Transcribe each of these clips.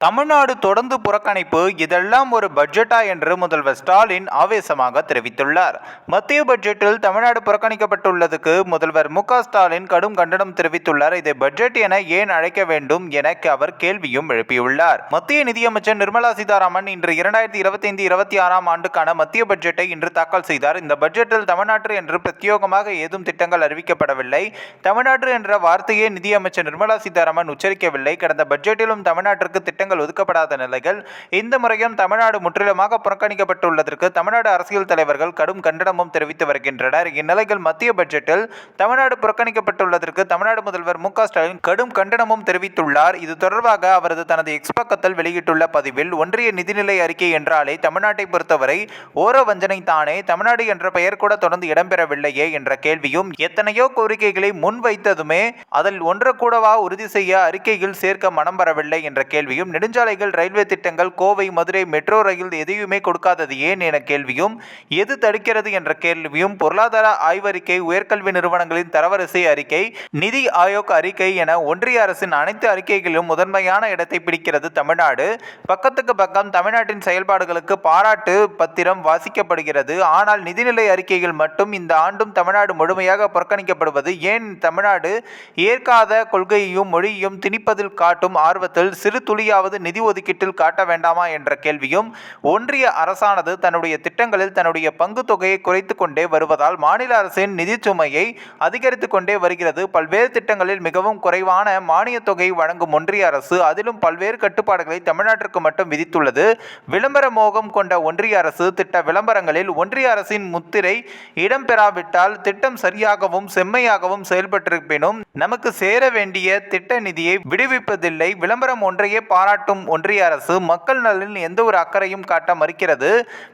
தமிழ்நாடு தொடர்ந்து புறக்கணிப்பு, இதெல்லாம் ஒரு பட்ஜெட்டா என்று முதல்வர் ஸ்டாலின் ஆவேசமாக தெரிவித்துள்ளார். மத்திய பட்ஜெட்டில் தமிழ்நாடு புறக்கணிக்கப்பட்டுள்ளதுக்கு முதல்வர் மு.க.ஸ்டாலின் கடும் கண்டனம் தெரிவித்துள்ளார். இதை பட்ஜெட் என ஏன் அழைக்க வேண்டும் என அவர் கேள்வியும் எழுப்பியுள்ளார். மத்திய நிதியமைச்சர் நிர்மலா சீதாராமன் இன்று 2025-26ஆம் ஆண்டுக்கான மத்திய பட்ஜெட்டை இன்று தாக்கல் செய்தார். இந்த பட்ஜெட்டில் தமிழ்நாடு என்று பிரத்யேகமாக ஏதும் திட்டங்கள் அறிவிக்கப்படவில்லை. தமிழ்நாடு என்ற வார்த்தையை நிதியமைச்சர் நிர்மலா சீதாராமன் உச்சரிக்கவில்லை. கடந்த பட்ஜெட்டிலும் தமிழ்நாட்டிற்கு திட்டங்கள் ஒதுக்கப்படாத நிலையில் இந்த முறையும் தமிழ்நாடு முற்றிலுமாக புறக்கணிக்கப்பட்டுள்ளதற்கு தமிழ்நாடு அரசியல் தலைவர்கள் கடும் கண்டனமும் தெரிவித்து வருகின்றனர். இந்நிலையில் மத்திய பட்ஜெட்டில் தமிழ்நாடு புறக்கணிக்கப்பட்டுள்ளதற்கு தமிழ்நாடு முதல்வர் மு.க.ஸ்டாலின் கடும் கண்டனமும் தெரிவித்துள்ளார். இது தொடர்பாக அவரது தனது எக்ஸ் பக்கத்தில் வெளியிட்டுள்ள பதிவில், ஒன்றிய நிதிநிலை அறிக்கை என்றாலே தமிழ்நாட்டை பொறுத்தவரை ஓர வஞ்சனை தானே, தமிழ்நாடு என்ற பெயர் கூட தொடர்ந்து இடம்பெறவில்லையே என்ற கேள்வியும், எத்தனையோ கோரிக்கைகளை முன்வைத்ததுமே அதில் ஒன்று கூடவா உறுதி செய்ய அறிக்கையில் சேர்க்க மனம் வரவில்லை என்ற கேள்வியும், நெடுஞ்சாலைகள், ரயில்வே திட்டங்கள், கோவை மதுரை மெட்ரோ ரயில் எதையுமே கொடுக்காதது ஏன் என கேள்வியும், எது தடுக்கிறது என்ற கேள்வியும், பொருளாதார ஆய்வறிக்கை, உயர்கல்வி நிறுவனங்களின் தரவரிசை அறிக்கை, நிதி ஆயோக் அறிக்கை என ஒன்றிய அரசின் அனைத்து அறிக்கைகளிலும் முதன்மையான இடத்தை பிடிக்கிறது தமிழ்நாடு. பக்கத்துக்கு பக்கம் தமிழ்நாட்டின் செயல்பாடுகளுக்கு பாராட்டு பத்திரம் வாசிக்கப்படுகிறது. ஆனால் நிதிநிலை அறிக்கையில் மட்டும் இந்த ஆண்டும் தமிழ்நாடு முழுமையாக புறக்கணிக்கப்படுவது ஏன்? தமிழ்நாடு ஏற்காத கொள்கையையும் மொழியையும் திணிப்பதில் காட்டும் ஆர்வத்தில் சிறு துளியாவது நிதி ஒதுக்கீட்டில் காட்ட வேண்டாமா என்ற கேள்வியும், ஒன்றிய அரசானது தன்னுடைய திட்டங்களில் தன்னுடைய பங்கு தொகையை குறைத்துக் கொண்டே வருவதால் மாநில அரசின் நிதி சுமையை அதிகரித்துக் கொண்டே வருகிறது. பல்வேறு திட்டங்களில் மிகவும் குறைவான மானிய தொகை வழங்கும் ஒன்றிய அரசு அதிலும் பல்வேறு கட்டுப்பாடுகளை தமிழ்நாட்டிற்கு மட்டும் விதித்துள்ளது. விளம்பர மோகம் கொண்ட ஒன்றிய அரசு திட்ட விளம்பரங்களில் ஒன்றிய அரசின் முத்திரை இடம்பெறாவிட்டால் திட்டம் சரியாகவும் செம்மையாகவும் செயல்பட்டிருப்பினும் நமக்கு சேர வேண்டிய திட்ட நிதியை விடுவிப்பதில்லை. விளம்பரம் ஒன்றையே பாராட்டும் ஒன்றிய அரசு மக்கள் நலனில் எந்த ஒரு அக்கறையும் காட்ட மறுக்கிறது.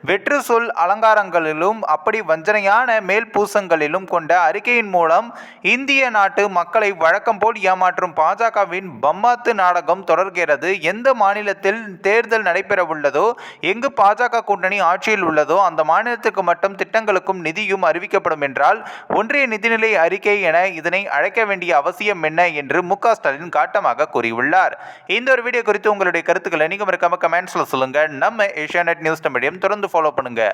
வெற்று சொல் அலங்காரங்களிலும் அப்படி வஞ்சனையான மேல் பூசங்களிலும் கொண்ட அறிக்கையின் மூலம் இந்திய நாட்டு மக்களை வழக்கம் போல் ஏமாற்றும் பாஜகவின் பம்மாத்து நாடகம் தொடர்கிறது. எந்த மாநிலத்தில் தேர்தல் நடைபெறவுள்ளதோ, எங்கு பாஜக கூட்டணி ஆட்சியில் உள்ளதோ அந்த மாநிலத்துக்கு மட்டும் திட்டங்களுக்கும் நிதியும் அறிவிக்கப்படும் என்றால் ஒன்றிய நிதிநிலை அறிக்கை என இதனை அழைக்க வேண்டிய அவசியம் என்ன என்று மு.க.ஸ்டாலின் காட்டமாக கூறியுள்ளார். இந்த ஒரு வீடியோ குறித்து உங்களுடைய கருத்துக்களை நீங்க மறக்காம கமெண்ட்ஸ்ல சொல்லுங்க. நம்ம ஏஷியாநெட் நியூஸ் மீடியம் தொடர்ந்து ஃபாலோ பண்ணுங்க.